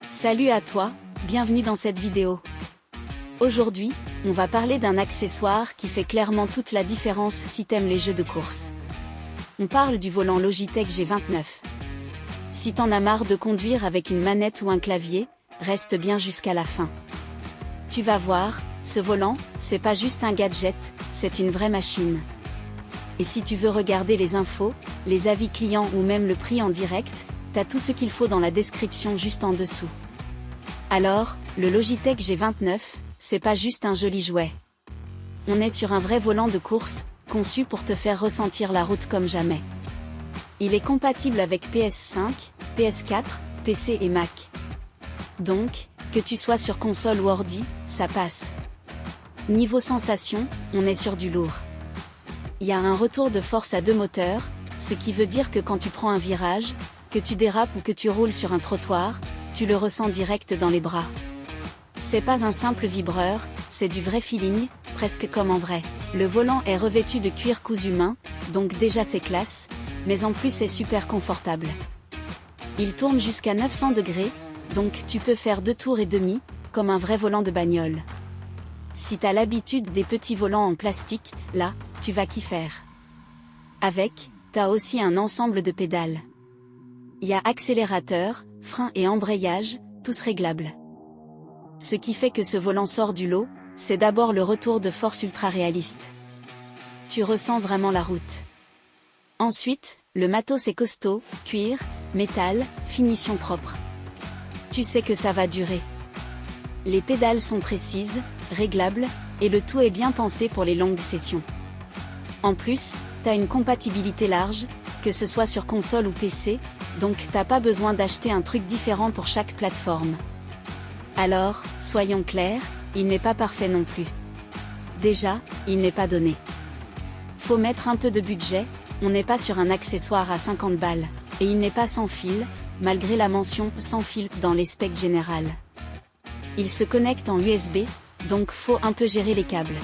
Salut à toi, bienvenue dans cette vidéo. Aujourd'hui, on va parler d'un accessoire qui fait clairement toute la différence si t'aimes les jeux de course. On parle du volant Logitech G29. Si t'en as marre de conduire avec une manette ou un clavier, reste bien jusqu'à la fin. Tu vas voir, ce volant, c'est pas juste un gadget, c'est une vraie machine. Et si tu veux regarder les infos, les avis clients ou même le prix en direct, t'as tout ce qu'il faut dans la description juste en dessous. Alors, le Logitech G29, c'est pas juste un joli jouet. On est sur un vrai volant de course, conçu pour te faire ressentir la route comme jamais. Il est compatible avec PS5, PS4, PC et Mac. Donc, que tu sois sur console ou ordi, ça passe. Niveau sensation, on est sur du lourd. Il y a un retour de force à 2 moteurs, ce qui veut dire que quand tu prends un virage, que tu dérapes ou que tu roules sur un trottoir, tu le ressens direct dans les bras. C'est pas un simple vibreur, c'est du vrai feeling, presque comme en vrai. Le volant est revêtu de cuir cousu main, donc déjà c'est classe, mais en plus c'est super confortable. Il tourne jusqu'à 900 degrés, donc tu peux faire 2 tours et demi, comme un vrai volant de bagnole. Si t'as l'habitude des petits volants en plastique, là, tu vas kiffer. Avec, t'as aussi un ensemble de pédales. Il y a accélérateur, frein et embrayage, tous réglables. Ce qui fait que ce volant sort du lot, c'est d'abord le retour de force ultra réaliste. Tu ressens vraiment la route. Ensuite, le matos est costaud, cuir, métal, finition propre. Tu sais que ça va durer. Les pédales sont précises, réglables, et le tout est bien pensé pour les longues sessions. En plus, t'as une compatibilité large, que ce soit sur console ou PC, donc t'as pas besoin d'acheter un truc différent pour chaque plateforme. Alors, soyons clairs, il n'est pas parfait non plus. Déjà, il n'est pas donné. Faut mettre un peu de budget, on n'est pas sur un accessoire à 50 balles, et il n'est pas sans fil, malgré la mention sans fil dans les specs générales. Il se connecte en USB, donc faut un peu gérer les câbles.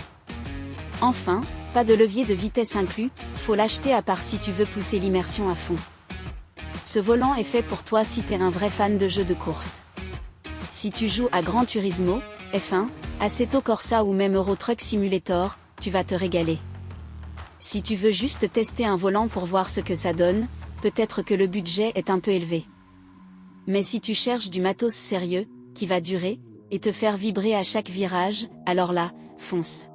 Enfin, pas de levier de vitesse inclus, faut l'acheter à part si tu veux pousser l'immersion à fond. Ce volant est fait pour toi si t'es un vrai fan de jeux de course. Si tu joues à Gran Turismo, F1, Assetto Corsa ou même Euro Truck Simulator, tu vas te régaler. Si tu veux juste tester un volant pour voir ce que ça donne, peut-être que le budget est un peu élevé. Mais si tu cherches du matos sérieux, qui va durer, et te faire vibrer à chaque virage, alors là, fonce.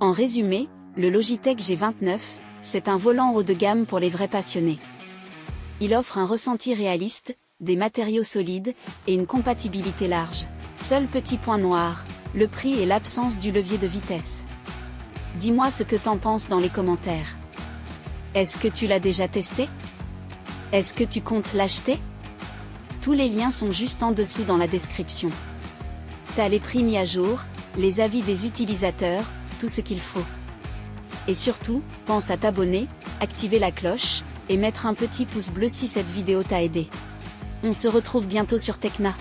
En résumé, le Logitech G29, c'est un volant haut de gamme pour les vrais passionnés. Il offre un ressenti réaliste, des matériaux solides, et une compatibilité large. Seul petit point noir, le prix et l'absence du levier de vitesse. Dis-moi ce que t'en penses dans les commentaires. Est-ce que tu l'as déjà testé? Est-ce que tu comptes l'acheter? Tous les liens sont juste en dessous dans la description. T'as les prix mis à jour, les avis des utilisateurs, tout ce qu'il faut. Et surtout, pense à t'abonner, activer la cloche, et mettre un petit pouce bleu si cette vidéo t'a aidé. On se retrouve bientôt sur Tekna.